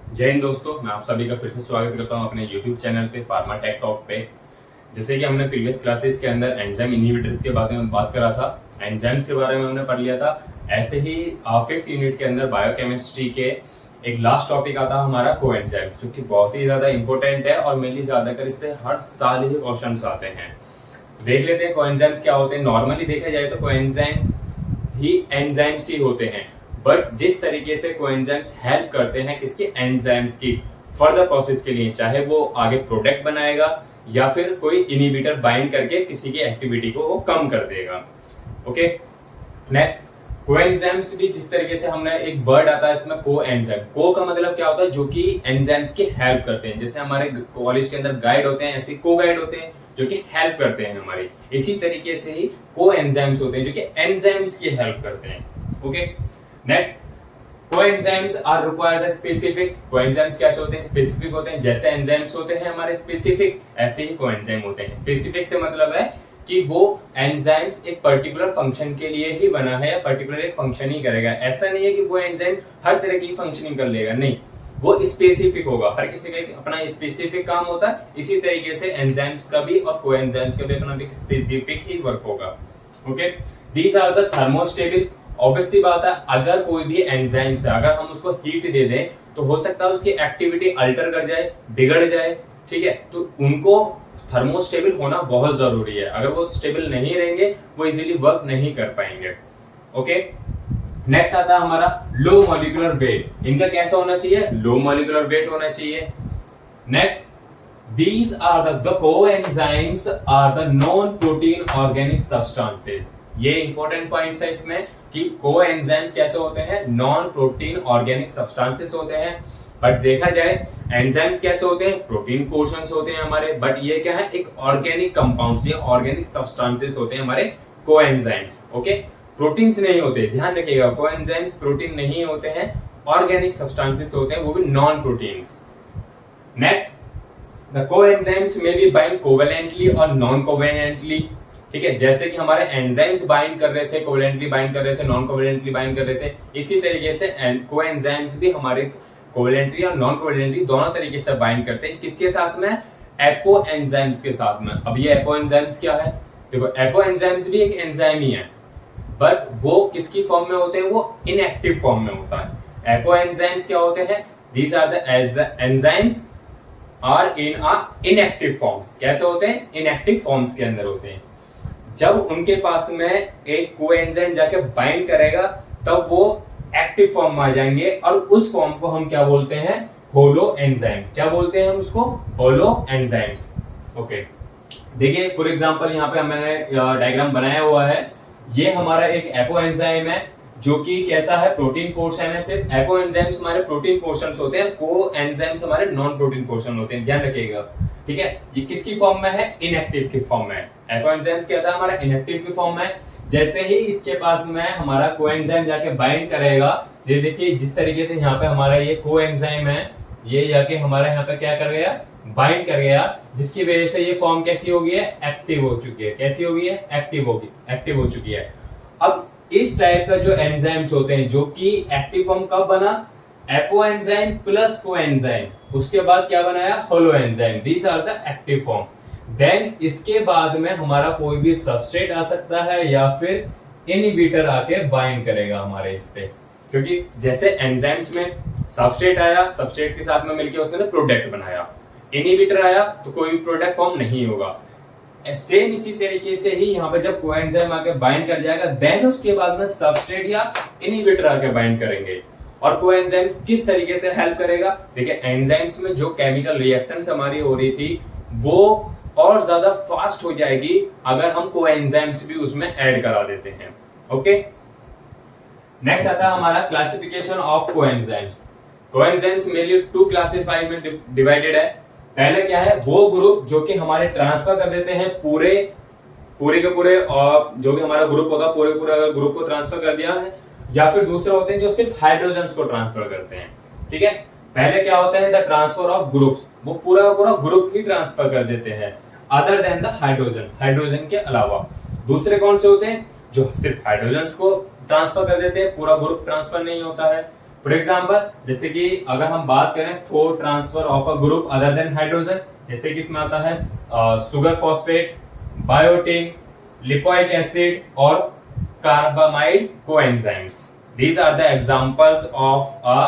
जय हिंद दोस्तों, मैं आप सभी का फिर से स्वागत करता हूं अपने YouTube चैनल पे फार्मा टेक टॉक पे। जैसे कि हमने प्रीवियस क्लासेस के अंदर एंजाइम इनहिबिटर्स के बारे में बात करा था, एंजाइम्स के बारे में हमने पढ़ लिया था। ऐसे ही 5th यूनिट के अंदर बायोकेमिस्ट्री के एक लास्ट टॉपिक आता हमारा कोएंजाइम्स, जो कि बहुत ही ज्यादा इंपॉर्टेंट है और मेनली ज्यादातर इससे हर साल ही क्वेश्चंस आते हैं। देख लेते हैं कोएंजाइम्स क्या होते हैं। नॉर्मली देखा जाए तो कोएंजाइम्स ही एंजाइम्स ही होते हैं, बट जिस तरीके से कोएंजाइम्स हेल्प करते हैं किसके एंजाइम्स की फर्दर प्रोसेस के लिए, चाहे वो आगे प्रोडक्ट बनाएगा या फिर कोई इनहिबिटर बाइंड करके किसी की एक्टिविटी को वो कम कर देगा। ओके, नेक्स्ट कोएंजाइम्स भी जिस तरीके से हमने एक वर्ड आता है इसमें कोएंजाइम, को का मतलब क्या होता है, जो कि एंजाइम्स की हेल्प करते हैं। जैसे हमारे कॉलेज के अंदर गाइड होते हैं, ऐसे को गाइड होते हैं जो कि हेल्प करते हैं हमारी। इसी तरीके से ही कोएंजाइम्स होते हैं जो कि एंजाइम्स की हेल्प करते हैं। Okay, next coenzymes are required specific. Coenzymes कैसे होते हैं? स्पेसिफिक होते हैं। जैसे एंजाइम्स होते हैं हमारे स्पेसिफिक, ऐसे ही कोएंजाइम होते हैं स्पेसिफिक। से मतलब है कि वो एंजाइम्स एक पर्टिकुलर फंक्शन के लिए ही बना है या पर्टिकुलर एक फंक्शन ही करेगा। ऐसा नहीं है कि वो एंजाइम हर तरह की फंक्शनिंग कर लेगा, नहीं, वो स्पेसिफिक होगा। हर किसी का अपना स्पेसिफिक काम होता है। इसी तरीके से एंजाइम्स का भी और कोएंजाइम्स का भी अपना भी स्पेसिफिक ही वर्क होगा। Okay, these are the thermostable. Obvious सी बात है, अगर कोई भी एंजाइम्स है, अगर हम उसको हीट दे दें तो हो सकता है उसकी एक्टिविटी अल्टर कर जाए, बिगड़ जाए। ठीक है, तो उनको थर्मोस्टेबल होना बहुत जरूरी है। अगर वो स्टेबल नहीं रहेंगे वो इजीली वर्क नहीं कर पाएंगे। ओके, नेक्स्ट आता है हमारा लो मॉलिक्यूलर वेट। इनका कैसा होना चाहिए? लो मॉलिक्यूलर वेट होना चाहिए। Next, these are the coenzymes are the non protein organic substances। ये इंपॉर्टेंट पॉइंट्स है इसमें कि कोएंजाइम्स कैसे होते हैं? नॉन प्रोटीन ऑर्गेनिक सब्सटेंसेस होते हैं। बट देखा जाए एंजाइम्स कैसे होते हैं? प्रोटीन पोर्शंस होते हैं हमारे, बट ये क्या है? एक ऑर्गेनिक कंपाउंड्स या ऑर्गेनिक सब्सटेंसेस होते हैं हमारे कोएंजाइम्स। ओके, प्रोटीन्स नहीं होते, ध्यान रखिएगा, कोएंजाइम्स प्रोटीन नहीं होते हैं, ऑर्गेनिक सब्सटेंसेस होते हैं, वो भी non proteins. Next, The coenzymes may be bind covalently और non covalently। ठीक है, जैसे कि हमारे एंजाइम्स बाइंड कर रहे थे, कोवेलेंटली बाइंड कर रहे थे, नॉन कोवेलेंटली बाइंड कर रहे थे, इसी तरीके से कोएंजाइम्स भी हमारे कोवेलेंटली और नॉन कोवेलेंटली दोनों तरीके से बाइंड करते हैं। किसके साथ में? एपो एंजाइम्स के साथ में। अब ये एपो एंजाइम्स क्या है? देखो, एपो एंजाइम्स भी एक एंजाइम ही है, बट वो किसकी फॉर्म में होते हैं? वो इनएक्टिव फॉर्म में होता है। एपो एंजाइम्स क्या होते हैं? These are the enzymes are in inactive forms. कैसे होते हैं? इनएक्टिव फॉर्म्स के अंदर होते हैं। जब उनके पास में एक कोएंजाइम जाके बाइंड करेगा तब वो एक्टिव फॉर्म में आ जाएंगे, और उस फॉर्म को हम क्या बोलते हैं? Holo enzyme. क्या बोलते हैं हम उसको? होलो एंजाइम्स। ओके, देखिए फॉर एग्जांपल यहाँ पे मैंने डायग्राम बनाया हुआ है। ये हमारा एक एपो एंजाइम है जो कि कैसा है? प्रोटीन पोर्शन है। सिर्फ एपो एंजाइम्स हमारे प्रोटीन पोर्शंस होते हैं, को एंजाइम्स हमारे नॉन प्रोटीन पोर्शन होते हैं, ध्यान रखिएगा। ठीक है, ये किसकी फॉर्म में है? इनएक्टिव की फॉर्म में है। एपो एंजाइम्स कैसा है? हमारा इनएक्टिव की फॉर्म में। जैसे ही इसके पास में हमारा कोएंजाइम जाके बाइंड करेगा, ये देखिए जिस तरीके से यहाँ पे हमारा ये कोएंजाइम है, ये जाके हमारा यहाँ पे क्या कर गया? बाइंड कर गया, जिसकी वजह से ये फॉर्म कैसी हो गई है? एक्टिव हो चुकी है। कैसी हो गई है? एक्टिव हो चुकी है। अब इस टाइप का जो एंजाइम्स होते हैं, जो कि एक्टिव फॉर्म कब बना? एपो एंजाइम प्लस कोएंजाइम, उसके बाद क्या बनाया? Holoenzyme. These are the active form. Then इसके बाद में हमारा कोई भी सबस्ट्रेट आ सकता है या फिर इनहिबिटर आके बाइंड करेगा हमारे इस पे, क्योंकि जैसे एंजाइम्स में सबस्ट्रेट आया, सबस्ट्रेट के साथ में मिलकर उसने प्रोडक्ट बनाया, इनहिबिटर आया तो कोई भी प्रोडक्ट फॉर्म नहीं होगा। सेम इसी तरीके से ही यहाँ पे जब कोएंजाइम आके बाइंड कर जाएगा, देन उसके बाद में सबस्ट्रेट या इनहिबिटर आके बाइंड करेंगे। और कोएंजाइम्स किस तरीके से हेल्प करेगा? देखिए, एंजाइम्स में जो केमिकल रिएक्शंस हमारी हो रही थी वो और ज्यादा फास्ट हो जाएगी अगर हम कोएंजाइम्स भी उसमें ऐड करा देते हैं। ओके, नेक्स्ट आता है हमारा classification of coenzymes. Coenzymes mainly 2 classified में डिवाइडेड है। पहले क्या है? वो ग्रुप जो कि हमारे ट्रांसफर कर देते हैं पूरे के पूरे, और जो भी हमारा ग्रुप होगा पूरे ग्रुप को ट्रांसफर कर दिया है, या फिर दूसरे होते हैं जो सिर्फ हाइड्रोजन्स को ट्रांसफर करते हैं। ठीक है, पहले क्या होता है? द ट्रांसफर ऑफ ग्रुप्स, वो पूरा ग्रुप ही ट्रांसफर कर देते हैं अदर देन द हाइड्रोजन के अलावा। दूसरे कौन से होते हैं? जो सिर्फ हाइड्रोजन्स को ट्रांसफर कर देते हैं, पूरा ग्रुप ट्रांसफर नहीं होता है। फॉर एग्जाम्पल जैसे कि अगर हम बात करें for transfer of a group other than hydrogen, जैसे कि इसमें आता है sugar phosphate, biotin, lipoic acid और carbamide coenzymes. These are the examples of a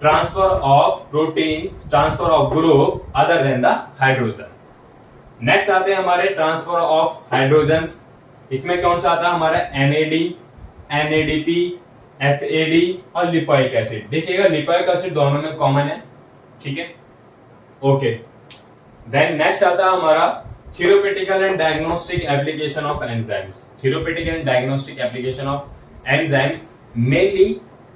transfer of proteins, transfer of group other than the hydrogen. Next आते हैं हमारे transfer of hydrogens. इसमें कौन सा आता है हमारा NAD, NADP, FAD और लिपोइक एसिड। देखिएगा लिपोइक एसिड दोनों में कॉमन है, ठीक है, ओके। देन नेक्स्ट आता है हमारा therapeutical and diagnostic application of enzymes. Therapeutical and diagnostic application of enzymes, mainly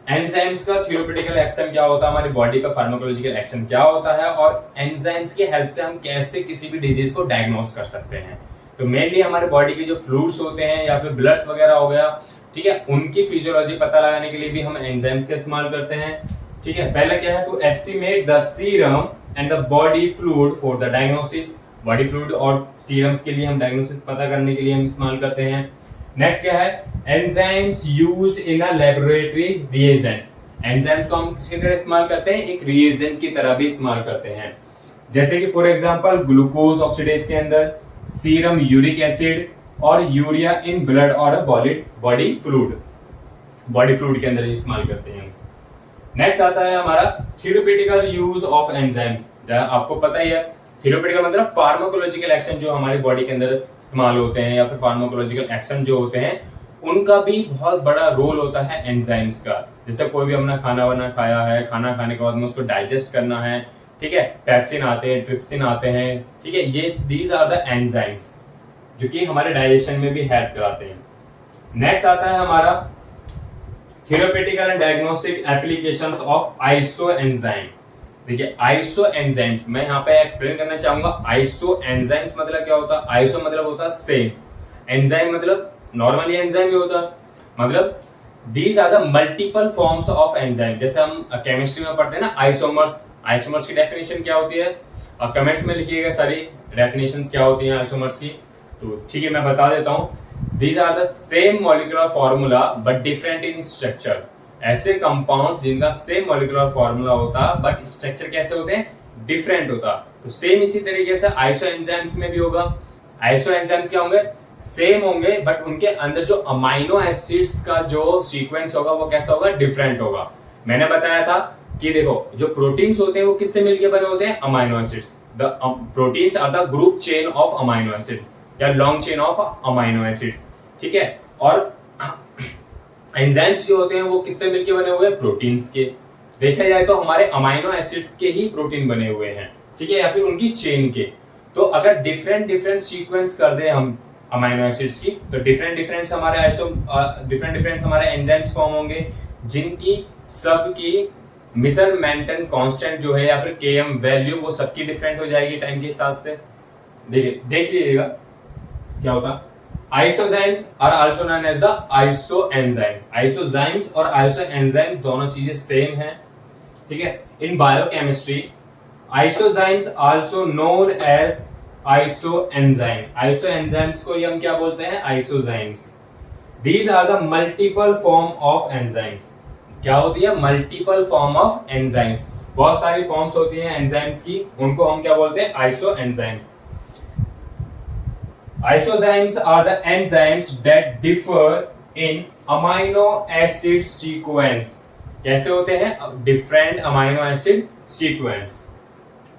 enzymes का थेरेप्यूटिकल एक्शन क्या होता है, हमारी बॉडी पे फार्माकोलॉजिकल एक्शन क्या होता है, और एंजाइम्स की हेल्प से हम कैसे किसी भी डिजीज को डायग्नोस कर सकते हैं। तो मेनली हमारे बॉडी के जो फ्लूइड्स होते हैं या फिर ब्लड्स वगैरह हो गया, ठीक है, उनकी फिजियोलॉजी पता लगाने के लिए भी हम एंजाइम्स का इस्तेमाल करते हैं, ठीक है। पहला क्या है, to estimate the serum and the body fluid for the diagnosis. Body fluid और सीरम्स के लिए हम डायग्नोसिस पता करने के लिए हम इस्तेमाल करते हैं। नेक्स्ट क्या है, enzymes used in a laboratory reagent. Enzymes को हम किसकी तरह इस्तेमाल करते हैं, एक रिएजेंट की तरह भी इस्तेमाल करते हैं, जैसे कि फॉर एग्जांपल ग्लूकोज ऑक्सीडेज के अंदर, सीरम यूरिक एसिड और यूरिया इन ब्लड और बॉडी फ्लूइड के अंदर इस्तेमाल करते हैं। नेक्स्ट आता है हमारा थेरेप्यूटिकल यूज ऑफ एंजाइम्स। आपको पता ही है थेरेप्यूटिकल मतलब फार्माकोलॉजिकल एक्शन जो हमारी बॉडी के अंदर इस्तेमाल होते हैं, या फिर फार्माकोलॉजिकल एक्शन जो होते हैं उनका भी बहुत बड़ा रोल होता है एंजाइम्स का। जैसे कोई भी अपना खाना वाना खाया है, खाना खाने के बाद में उसको डाइजेस्ट करना है, ठीक है, पेप्सिन आते हैं, ट्रिप्सिन आते हैं, ठीक है, ये दीज आर द एंजाइम्स जो कि हमारे डाइजेशन में भी हेल्प कराते हैं। नेक्स्ट आता है हमारा therapeutical and diagnostic applications of isoenzyme. देखिए आइसो एंजाइम्स मैं यहाँ पे एक्सप्लेन करना चाहूंगा। आइसो एंजाइम्स मतलब क्या होता है, आइसो मतलब होता है सेम, एंजाइम मतलब नॉर्मली एंजाइम ही होता है, मतलब these are the multiple forms of enzyme. जैसे हम केमिस्ट्री में पढ़ते हैं ना आइसोमर्स, आइसोमर्स की डेफिनेशन क्या होती है, और कमेंट्स में लिखिएगा सारी डेफिनेशंस क्या होती हैं आइसोमर्स की। तो ठीक है मैं बता देता हूँ। These are the same molecular formula but different in structure. ऐसे कंपाउंड्स जिनका सेम मॉलिक्यूलर फॉर्मूला होता बट स्ट्रक्चर कैसे होते हैं, डिफरेंट होता। तो सेम इसी तरीके से आइसो एंजाइम्स में भी होगा। आइसो एंजाइम्स क्या होंगे, सेम होंगे बट उनके अंदर जो अमाइनो एसिड्स का जो सीक्वेंस होगा वो कैसा होगा, डिफरेंट होगा। मैंने बताया था कि देखो जो प्रोटीन्स होते हैं वो किससे मिलकर बने होते हैं, amino acids. The proteins are the group chain of amino acid या long chain of amino acids, ठीक है। और एंजाइम्स जो होते हैं वो किससे मिलके बने हुए हैं, प्रोटीन्स के। देखा जाए तो हमारे अमाइनो एसिड्स के ही प्रोटीन बने हुए हैं, ठीक है, या फिर उनकी चेन के। तो अगर डिफरेंट सीक्वेंस कर दे हम अमाइनो एसिड्स की, तो डिफरेंट हमारे एंजाइम्स फॉर्म होंगे जिनकी सबकी मिसरमेंटन कांस्टेंट जो है या फिर Km वैल्यू वो सबकी डिफरेंट हो जाएगी टाइम के हिसाब से। देखिए देख लीजिएगा क्या होता। Isozymes are also known as the isoenzyme. Isozymes और आइसो एंजाइम दोनों चीजें सेम हैं, ठीक है। In biochemistry isozymes also known as isoenzyme. Isoenzymes को हम क्या बोलते हैं, isozymes. These are the multiple form of enzymes. क्या होती है, मल्टीपल फॉर्म ऑफ एंजाइम्स। बहुत सारी फॉर्म्स होती हैं एंजाइम्स की, उनको हम क्या बोलते हैं, iso enzymes. Isozymes are the enzymes that differ in amino acid sequence. कैसे होते हैं, different amino acid sequence.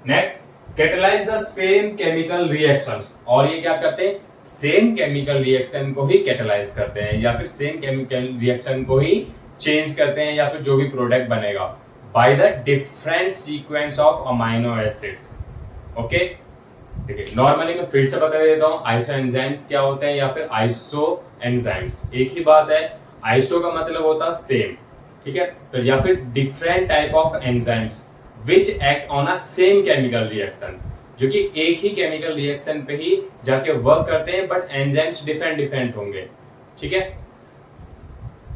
Next, catalyze the same chemical reactions. और ये क्या करते हैं, सेम केमिकल रिएक्शन को ही कैटेलाइज करते हैं या फिर सेम केमिकल रिएक्शन को ही चेंज करते हैं या फिर जो भी प्रोडक्ट बनेगा bye the different sequence of amino acids. Okay देखिए नॉर्मली मैं फिर से बता देता हूँ आइसो एंजाइम्स क्या होते हैं या फिर आइसो एंजाइम्स, एक ही बात है। आइसो का मतलब होता है सेम, ठीक है, तो या फिर different type of enzymes which act on a same chemical reaction, जो कि एक ही केमिकल रिएक्शन पे ही जाके वर्क करते हैं बट एंजाइम्स डिफरेंट होंगे, ठीक है।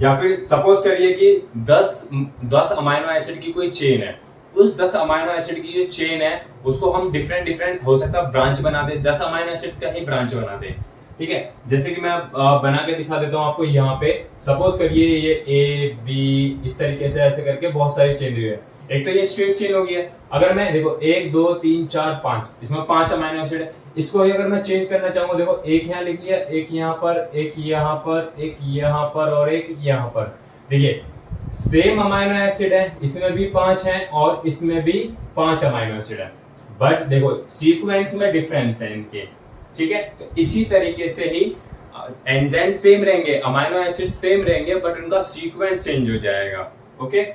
या फिर सपोज करिए कि 10 अमाइनो एसिड की कोई चेन है, उस 10 अमाइनो एसिड की जो चेन है उसको हम डिफरेंट हो सकता है ब्रांच बना दे, 10 अमाइनो एसिड्स का ही ब्रांच बना दे। ठीक है, जैसे कि मैं बना के दिखा देता हूँ आपको। यहाँ पे सपोज करिए ये ए बी इस तरीके से ऐसे करके बहुत सारे चेंज हुए हैं। एक तो ये स्ट्रेट चेन हो गया। अगर मैं देखो 1 2 3 4 5 इसमें 5 अमीनो एसिड है, इसको अगर मैं चेंज करना चाहूंगा, देखो एक यहाँ लिख लिया, एक यहाँ पर, एक यहाँ पर, एक यहाँ पर और एक यहाँ पर। देखिए सेम अमीनो एसिड है, इसमें भी 5 है और इसमें भी 5 अमीनो एसिड है, बट देखो सीक्वेंस में डिफरेंस है इनके। ठीक है, तो इसी तरीके से ही एंजाइम सेम रहेंगे, अमीनो एसिड सेम रहेंगे, बट उनका सीक्वेंस चेंज हो जाएगा। ओके,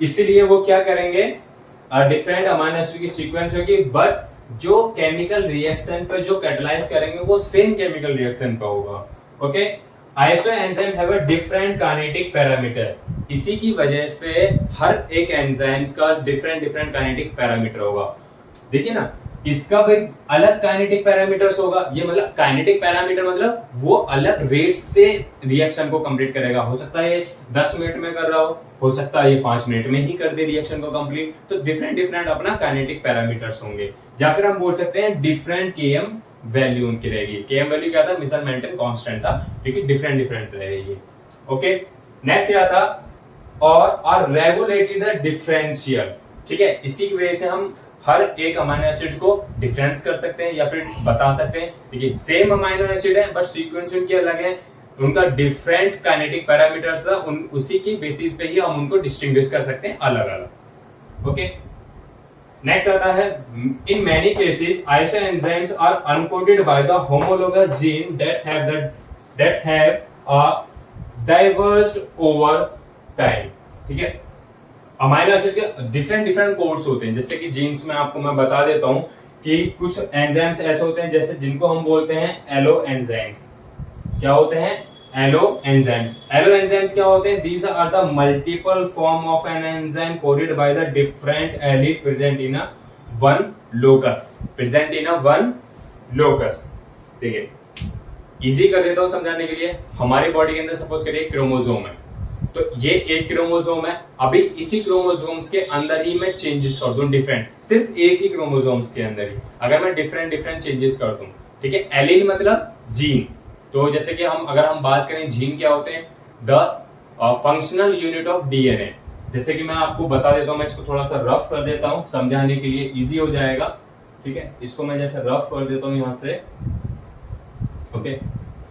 इसीलिए वो क्या करेंगे, डिफरेंट अमीनो एसिड की सीक्वेंस होगी, बट जो केमिकल रिएक्शन पे जो कैटलाइज करेंगे वो सेम केमिकल रिएक्शन पे होगा। Okay, iso enzyme have a different kinetic parameter. इसी की वजह से हर एक एंजाइम्स का डिफरेंट काइनेटिक पैरामीटर होगा। देखिए ना, इसका भी अलग काइनेटिक पैरामीटर्स होगा। ये मतलब काइनेटिक पैरामीटर मतलब वो अलग रेट से रिएक्शन को कंप्लीट करेगा। हो सकता है ये 10 मिनट में कर रहा हो सकता है ये 5 मिनट में ही कर दे रिएक्शन को कंप्लीट। तो डिफरेंट अपना काइनेटिक पैरामीटर्स होंगे, या फिर हम बोल सकते हैं डिफरेंट केएम वैल्यू उनकी रहेगी। केएम वैल्यू क्या था, मिसल मेंटेन कांस्टेंट था, क्योंकि डिफरेंट रहेगी। ओके, नेक्स्ट क्या था, और आर रेगुलेटेड द डिफरेंशियल। ठीक है, इसी की वजह से हम हर एक अमीनो एसिड को डिफरेंस कर सकते हैं या फिर बता सकते हैं। देखिए सेम अमीनो एसिड है बट सीक्वेंस उनके अलग है, उनका डिफरेंट काइनेटिक पैरामीटर्स है, उसी की बेसिस पे ही हम उनको डिस्टिंग्विश कर सकते हैं अलग अलग। ओके, नेक्स्ट आता है, in many cases isoenzymes are uncoded by the homologous gene that have a diversed over time. ठीक है, अमीनो एसिड के डिफरेंट कोड्स होते हैं, जैसे कि जीन्स में आपको मैं बता देता हूं कि कुछ एंजाइम्स ऐसे होते हैं जैसे जिनको हम बोलते हैं एलो एंजाइम्स। क्या होते हैं, एलो एंजाइम्स। एलो एंजाइम्स क्या होते हैं, these are the multiple form of an enzyme coded by the different allele present in a one locus. ठीक है, इजी कर देता हूं समझाने के लिए। हमारी बॉडी के अंदर सपोज करिए क्रोमोसोम है, तो ये एक क्रोमोसोम है। अभी इसी क्रोमोसोम्स के अंदर ही मैं चेंजेस कर दूं डिफरेंट, सिर्फ एक ही क्रोमोसोम्स के अंदर ही अगर मैं डिफरेंट चेंजेस कर दूं। ठीक है, एलील मतलब जीन। तो जैसे कि अगर हम बात करें जीन क्या होते हैं, the functional unit of DNA. जैसे कि मैं आपको बता देता हूं, मैं इसको थोड़ा सा रफ कर देता हूं समझाने के लिए इजी हो जाएगा। ठीक है, इसको मैं जैसे रफ कर देता हूं यहां से। ओके,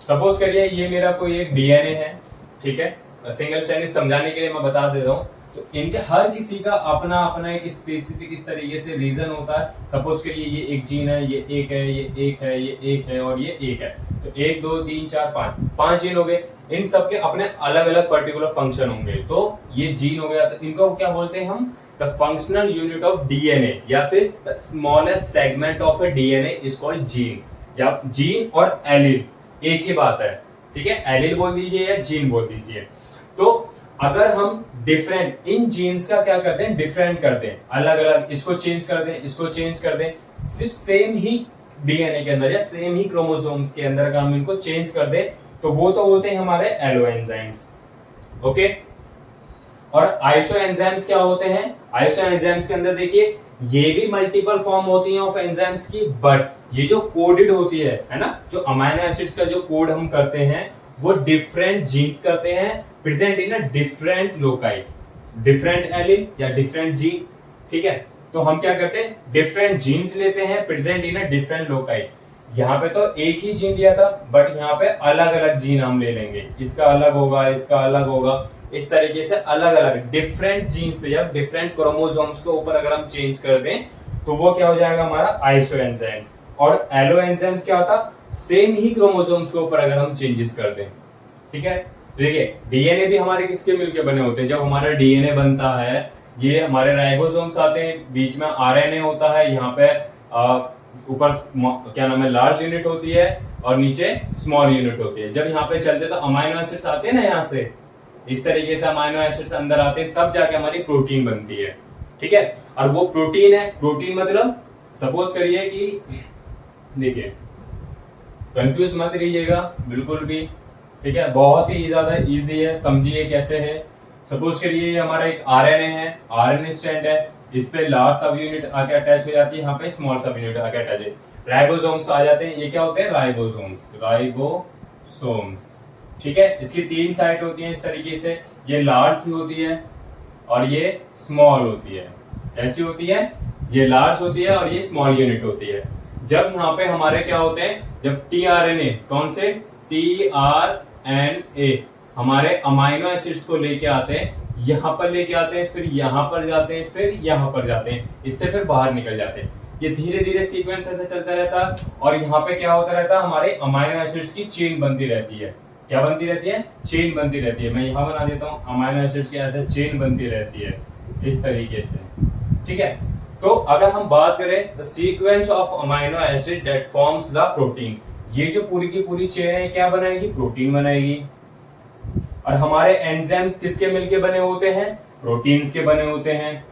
सपोज करिए ये मेरा कोई एक डीएनए है। ठीक है, सिंगल स्ट्रैंड समझाने के लिए मैं बता देता हूँ। तो इनके हर किसी का अपना अपना एक स्पेसिफिक इस तरीके से रीजन होता है। सपोज करिए ये एक जीन है, ये एक है, ये एक है, ये एक है और ये एक है। तो 1 2 3 4 5 जीन हो गए। इन सब के अपने अलग अलग पर्टिकुलर फंक्शन होंगे। तो ये जीन हो गया, तो इनको क्या बोलते हैं हम, the functional unit of DNA, या फिर the smallest segment of A DNA is called gene. या जीन और एलील एक ही बात है। ठीक है, एलील बोल दीजिए या जीन बोल दीजिए। तो अगर हम डिफरेंट इन जीन्स का क्या करते हैं, डिफरेंट करते हैं, अलग अलग, इसको चेंज कर दें, इसको चेंज कर दें, सिर्फ सेम ही डीएनए के अंदर या सेम ही क्रोमोसोम्स के अंदर अगर हम इनको चेंज कर दें तो वो तो होते हैं हमारे एलो एंजाइम्स। ओके, और आइसो एंजाइम्स क्या होते हैं, आइसो एंजाइम्स के अंदर देखिए ये भी मल्टीपल फॉर्म होती है ऑफ एंजाइम्स की, बट ये जो कोडेड होती है ना, जो अमीनो एसिड्स का जो कोड हम करते हैं वो डिफरेंट जीन्स करते हैं, present in a different loci, different allele या डिफरेंट जीन। ठीक है, तो हम क्या करते हैं, डिफरेंट जीन्स लेते हैं, present in a different loci. यहाँ पे तो एक ही जीन लिया था, बट यहाँ पे अलग अलग जीन हम ले लेंगे, इसका अलग होगा, इसका अलग होगा, इस तरीके से अलग अलग डिफरेंट जीन्स पे या डिफरेंट क्रोमोसोम्स के ऊपर अगर हम चेंज कर दें तो वो क्या हो जाएगा हमारा आइसो एंजाइम्स। और एलो एंजाइम्स क्या होता, सेम ही क्रोमोसोम्स के ऊपर अगर हम चेंजेस कर दें। ठीक है, देखिए डीएनए भी हमारे किसके मिलके बने होते हैं, जब हमारा डीएनए बनता है ये हमारे राइबोसोम्स आते हैं, बीच में आरएनए होता है, यहाँ पे ऊपर क्या नाम है लार्ज यूनिट होती है और नीचे स्मॉल यूनिट होती है। जब यहाँ पे चलते तो अमाइनो एसिड्स आते हैं ना, यहाँ से इस तरीके से अमाइनो एसिड्स अंदर आते हैं, तब जाके हमारी प्रोटीन बनती है। ठीक है, और वो प्रोटीन है, प्रोटीन मतलब सपोज करिए कि देखिए कंफ्यूज मत रहिएगा बिल्कुल भी। ठीक है, बहुत ही ज्यादा इजी है, समझिए कैसे है। सपोज करिए हमारा एक आरएनए है, आरएनए स्ट्रैंड है, इस पे लार्ज सब यूनिट आके अटैच हो जाती है, यहाँ पे स्मॉल सब यूनिट आके अटैच है। राइबोसोम्स आ जाते हैं। ये क्या होते हैं? राइबोसोम्स। ठीक है, इसकी 3 साइट होती हैं इस तरीके से, ये लार्ज होती है और ये स्मॉल होती है। ऐसी होती है, ये लार्ज होती है और ये स्मॉल यूनिट होती है। जब यहाँ पे हमारे क्या होते हैं, जब टीआरएनए, कौन से? टीआरएनए हमारे अमाइनो एसिड्स को लेके आते हैं, यहाँ पर लेके आते हैं, फिर यहाँ पर जाते हैं, फिर यहाँ पर जाते हैं, इससे फिर बाहर निकल जाते हैं। ये धीरे धीरे सीक्वेंस ऐसे चलता रहता है और यहाँ पे क्या होता रहता है, हमारे अमाइनो एसिड्स की चेन बनती रहती है। क्या बनती रहती है? चेन बनती रहती है। मैं यहाँ बना देता हूँ, अमाइनो एसिड्स की ऐसे चेन बनती रहती है इस तरीके से। ठीक है, तो अगर हम बात करें the sequence of amino acid that forms the proteins, ये जो पूरी की पूरी चेन है क्या बनाएगी? प्रोटीन बनाएगी। और हमारे एंजाइम्स किसके मिलके बने होते हैं? प्रोटीन्स के बने होते हैं।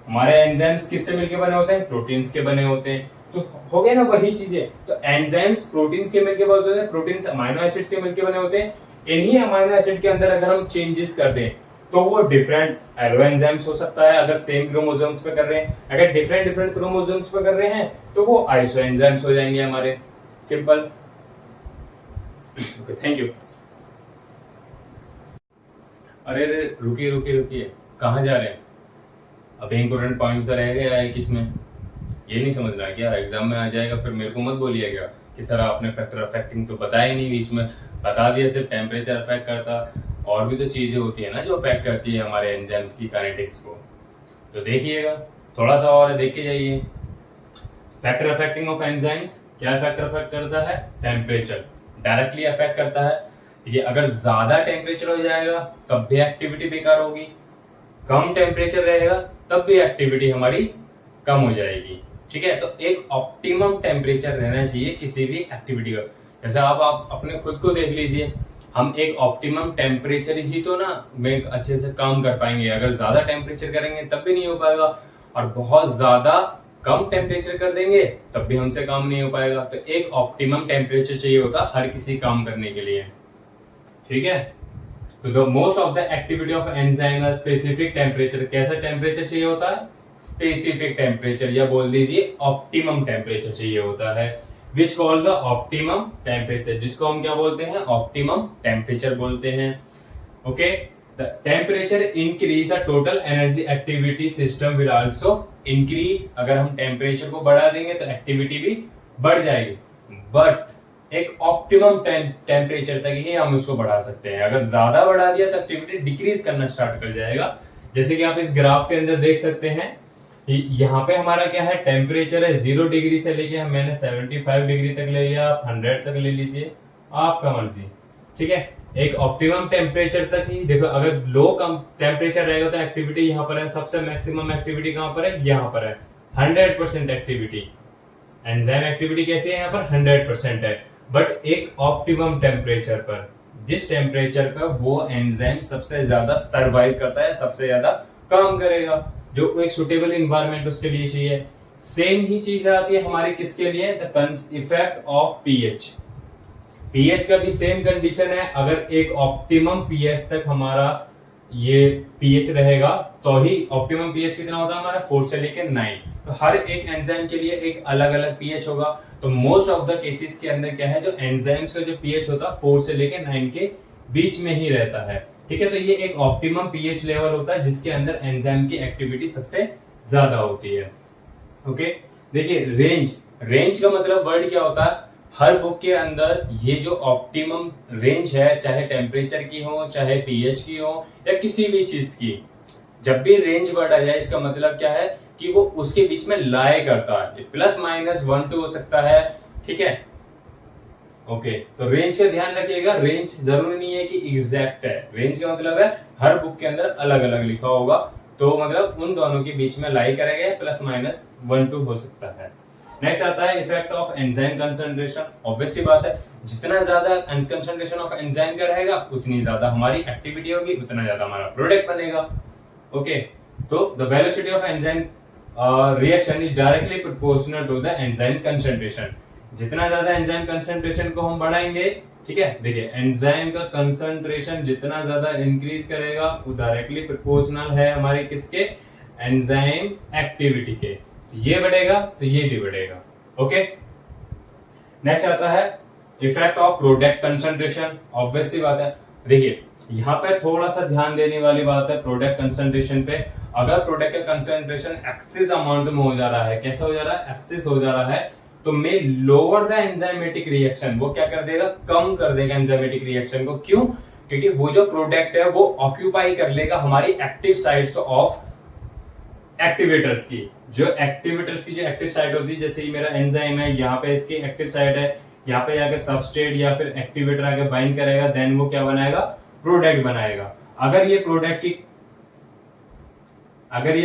हमारे एंजाइम्स किससे मिलके बने होते हैं? प्रोटीन्स के बने होते हैं। तो हो गया ना वही चीजें। तो एंजाइम्स प्रोटीन्स के मिलके बने होते हैं, प्रोटीन्स अमाइनो एसिड से मिलके बने होते हैं। इन्हीं अमाइनो एसिड के अंदर अगर हम चेंजेस कर दें तो वो डिफरेंट एलो एंजाइम्स हो सकता है, अगर सेम क्रोमोसोम्स पे कर रहे हैं। अगर डिफरेंट डिफरेंट क्रोमोसोम्स पे कर रहे हैं तो वो आइसो एंजाइम्स हो जाएंगे हमारे। सिंपल। Okay, thank you. अरे रुकिए रुकिए रुकिए, कहाँ जा रहे हैं? अभी इंपोर्टेंट पॉइंट तो रह गया है किसमें? ये नहीं समझना क्या एग्जाम में आ जाएगा फिर मेरे को मत बोलिएगा कि सर आपने फैक्टर अफेक्टिंग तो बताया ही नहीं, बीच में बता दिया सिर्फ टेम्परेचर अफेक्ट करता, और भी तो चीजें होती है ना जो अफेक्ट करती है हमारे एंजाइम्स की काइनेटिक्स को। तो देखिएगा, थोड़ा सा और देख के जाइए। फैक्टर अफेक्टिंग ऑफ एंजाइम्स, क्या फैक्टर अफेक्ट करता है? टेम्परेचर डायरेक्टली अफेक्ट करता है। ठीक है, अगर ज्यादा टेम्परेचर हो जाएगा तब भी एक्टिविटी बेकार होगी, कम टेम्परेचर रहेगा तब भी एक्टिविटी हमारी कम हो जाएगी। ठीक है, तो एक ऑप्टिमम टेम्परेचर रहना चाहिए किसी भी एक्टिविटी का। जैसे आप अपने खुद को देख लीजिए, हम एक ऑप्टिमम टेम्परेचर ही तो ना में अच्छे से काम कर पाएंगे। अगर ज्यादा टेम्परेचर करेंगे तब भी नहीं हो पाएगा, और बहुत ज्यादा कम टेम्परेचर कर देंगे तब भी हमसे काम नहीं हो पाएगा। तो एक ऑप्टिमम टेम्परेचर चाहिए होता हर किसी काम करने के लिए। ठीक है, तो the most of the activity of enzyme specific temperature, कैसा टेम्परेचर चाहिए होता है? स्पेसिफिक टेम्परेचर, या बोल दीजिए ऑप्टिमम टेम्परेचर चाहिए होता है, which call the optimum temperature, जिसको हम क्या बोलते हैं? ऑप्टिमम टेम्परेचर बोलते हैं। Okay, the temperature increase the total energy activity system will also increase. अगर हम टेम्परेचर को बढ़ा देंगे तो एक्टिविटी भी बढ़ जाएगी, बट एक ऑप्टिमम टेम्परेचर तक ही हम उसको बढ़ा सकते हैं। अगर ज्यादा बढ़ा दिया तो एक्टिविटी डिक्रीज करना स्टार्ट कर जाएगा। जैसे कि आप इस ग्राफ के अंदर देख सकते हैं, यहाँ पे हमारा क्या है? टेम्परेचर है 0 डिग्री से लेके मैंने 75 डिग्री तक ले लिया, आप 100 तक ले लीजिए, आपका मर्जी। ठीक है, एक ऑप्टिमम टेम्परेचर तक ही देखो। अगर लो कम टेम्परेचर रहेगा तो एक्टिविटी यहाँ पर है, सबसे मैक्सिमम एक्टिविटी कहाँ पर है? यहाँ पर है 100% एक्टिविटी। एंजाइम एक्टिविटी कैसी है? यहाँ पर 100% है। बट एक ऑप्टिमम टेम्परेचर पर, जिस टेम्परेचर पर वो एंजाइम सबसे ज्यादा सर्वाइव करता है, सबसे ज्यादा काम करेगा, जो एक सुटेबल इन्वायरमेंट उसके लिए चाहिए। सेम ही चीज आती है हमारे किसके लिए? The effect of pH. PH का भी सेम कंडीशन है। अगर एक ऑप्टिमम पीएच तक हमारा ये पीएच रहेगा तो ही, ऑप्टिमम पीएच कितना होता है हमारा? 4 से लेकर 9। तो हर एक एंजाइम के लिए एक अलग अलग पीएच होगा। तो मोस्ट ऑफ द केसेस के अंदर क्या है, जो एंजाइम्स का जो पीएच होता है 4 से लेकर 9 के बीच में ही रहता है। ठीक है, तो ये एक ऑप्टिमम पीएच लेवल होता है जिसके अंदर एंजाइम की एक्टिविटी सबसे ज्यादा होती है। ओके, देखिए रेंज, रेंज का मतलब वर्ड क्या होता है? हर बुक के अंदर ये जो ऑप्टिमम रेंज है, चाहे टेम्परेचर की हो, चाहे पीएच की हो, या किसी भी चीज की, जब भी रेंज वर्ड आ जाए इसका मतलब क्या है कि वो उसके बीच में लाई करता है, प्लस माइनस 1 2 हो सकता है। ठीक है, ओके, तो रेंज का ध्यान रखिएगा। रेंज जरूरी नहीं है कि एग्जैक्ट है, रेंज का मतलब है हर बुक के अंदर अलग अलग लिखा होगा, तो मतलब उन दोनों के बीच में लाई करेंगे, प्लस माइनस 1 2 हो सकता है। नेक्स्ट आता है effect of enzyme concentration. Obvious सी बात है, जितना ज्यादा कंसंट्रेशन ऑफ एंजाइम का रहेगा उतनी ज्यादा हमारी एक्टिविटी होगी, उतना ज्यादा हमारा प्रोडक्ट बनेगा। ओके, तो the velocity of enzyme reaction is directly proportional to the enzyme concentration. जितना ज्यादा एंजाइम कंसंट्रेशन को हम बढ़ाएंगे, ठीक है, देखिए एंजाइम का कंसंट्रेशन जितना ज्यादा इंक्रीज करेगा वो डायरेक्टली प्रोपोर्शनल है हमारे किसके? एंजाइम एक्टिविटी के। ये बढ़ेगा तो ये भी बढ़ेगा। ओके, नेक्स्ट आता है effect of product concentration. Obvious सी बात है, देखिए यहाँ पे थोड़ा सा ध्यान देने वाली बात है प्रोडक्ट कंसंट्रेशन पे। अगर प्रोडक्ट का कंसंट्रेशन एक्सेस अमाउंट में हो जा रहा है, कैसा हो जा रहा है, एक्सेस हो जा रहा है, तो मे लोअर द एंजाइमेटिक रिएक्शन, वो क्या कर देगा, कम कर देगा एंजाइमेटिक रिएक्शन को। क्यों? क्योंकि वो जो प्रोडक्ट है वो ऑक्यूपाई कर लेगा हमारी एक्टिव साइट्स ऑफ एक्टिवेटर्स की। जो एक्टिवेटर्स की जो एक्टिव साइट होती है, जैसे मेरा एंजाइम है, यहाँ पे इसकी एक्टिव साइट है, यहाँ पे जाके सबस्ट्रेट या फिर एक्टिवेटर आके बाइंड करेगा, देन वो क्या बनाएगा, प्रोडक्ट बनाएगा। अगर ये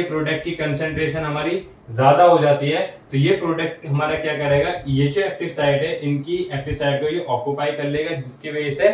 प्रोडक्ट की कंसंट्रेशन हमारी ज्यादा हो जाती है, तो ये प्रोडक्ट हमारा क्या करेगा, ये जो एक्टिव साइट है, इनकी एक्टिव साइट को ये ऑक्यूपाई कर लेगा, जिसकी वजह से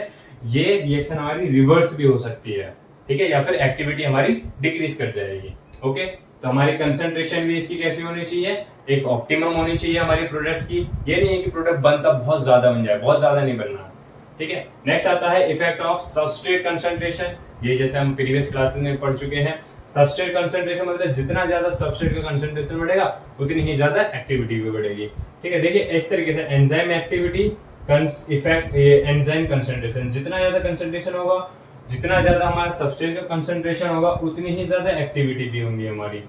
ये रिएक्शन हमारी रिवर्स भी हो सकती है, ठीक है, या फिर एक्टिविटी हमारी डिक्रीज कर जाएगी। ओके, तो हमारी कंसंट्रेशन भी इसकी कैसी होनी चाहिए, एक ऑप्टिमम होनी चाहिए हमारी प्रोडक्ट की। ये नहीं है कि प्रोडक्ट बनता बहुत ज्यादा बन जाए, बहुत ज्यादा नहीं बनना, ठीक है। नेक्स्ट आता है इफेक्ट ऑफ सबस्ट्रेट कंसंट्रेशन। ये जैसे हम प्रीवियस क्लासेस में पढ़ चुके हैं, सबस्ट्रेट कंसंट्रेशन मतलब जितना ज्यादा सबस्ट्रेट का कंसंट्रेशन बढ़ेगा उतनी ही ज्यादा एक्टिविटी भी बढ़ेगी, ठीक है। देखिए इस तरीके से enzyme activity effect enzyme concentration, जितना ज्यादा कंसंट्रेशन होगा, जितना ज्यादा हमारा सबस्ट्रेट का कंसंट्रेशन होगा, उतनी ही ज्यादा एक्टिविटी भी होंगी हमारी।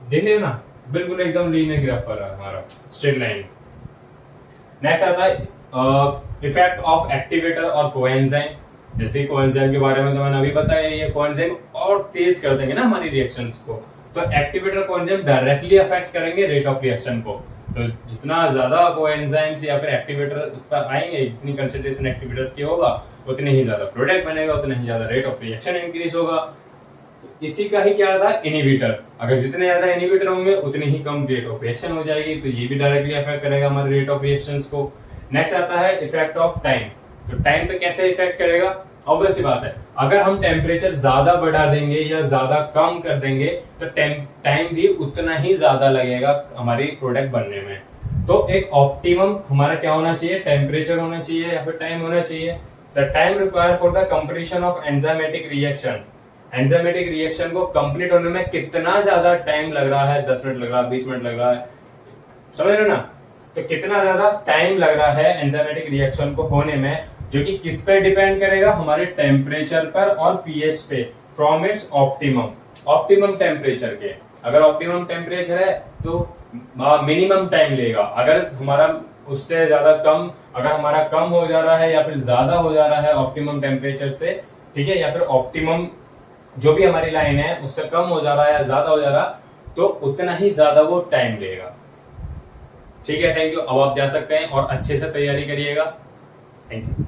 देख रहे हो ना, बिल्कुल एकदम लीनियर ग्राफ आ रहा है हमारा, स्ट्रेट लाइन। नेक्स्ट आता है इफेक्ट ऑफ एक्टिवेटर और कोएंजाइम। जैसे कोएंजाइम के बारे में तो मैंने अभी बताया, ये कोएंजाइम और तेज कर देंगे ना हमारी रिएक्शंस को। तो एक्टिवेटर कोएंजाइम डायरेक्टली अफेक्ट करेंगे रेट ऑफ रिएक्शन को। तो जितना ज्यादा कोएंजाइम्स या फिर एक्टिवेटर उस पर आएंगे, जितनी कंसंट्रेशन एक्टिवेटर्स की होगा, उतनी ही ज्यादा प्रोडक्ट बनेगा, उतना ही ज्यादा रेट ऑफ रिएक्शन इंक्रीज होगा। इसी का ही क्या था, इनहिबिटर। अगर जितने ज्यादा इनहिबिटर होंगे उतनी ही कम रेट ऑफ रिएक्शन हो जाएगी, तो ये भी डायरेक्टली अफेक्ट करेगा हमारे रेट ऑफ रिएक्शंस को। नेक्स्ट आता है इफेक्ट ऑफ टाइम। तो टाइम पे कैसे इफेक्ट करेगा, ऑब्वियस सी बात है, अगर हम टेम्परेचर ज्यादा बढ़ा देंगे या ज्यादा कम कर देंगे, तो टाइम भी उतना ही ज्यादा लगेगा हमारी प्रोडक्ट बनने में। तो एक ऑप्टिमम हमारा क्या होना चाहिए, टेम्परेचर होना चाहिए या फिर टाइम होना चाहिए। The time required for the completion of enzymatic reaction. Enzymatic reaction को कंप्लीट होने में कितना ज्यादा टाइम लग रहा है, 10 मिनट लग रहा है, 20 मिनट लग रहा है, समझ रहे हो ना। तो कितना ज्यादा टाइम लग रहा है एंजाइमेटिक रिएक्शन को होने में, जो कि किस पे डिपेंड करेगा, हमारे टेम्परेचर पर और पीएच पे, फ्रॉम इट्स ऑप्टिमम टेम्परेचर के। अगर ऑप्टिमम टेम्परेचर है तो मिनिमम टाइम लेगा। अगर हमारा उससे ज्यादा कम, अगर हमारा कम हो जा रहा है या फिर ज्यादा हो जा रहा है ऑप्टिमम टेम्परेचर से, ठीक है, या फिर ऑप्टिमम जो भी हमारी लाइन है उससे कम हो जा रहा है या ज्यादा हो जा रहा, तो उतना ही ज्यादा वो टाइम लेगा, ठीक है। Thank you. अब आप जा सकते हैं और अच्छे से तैयारी करिएगा। Thank you.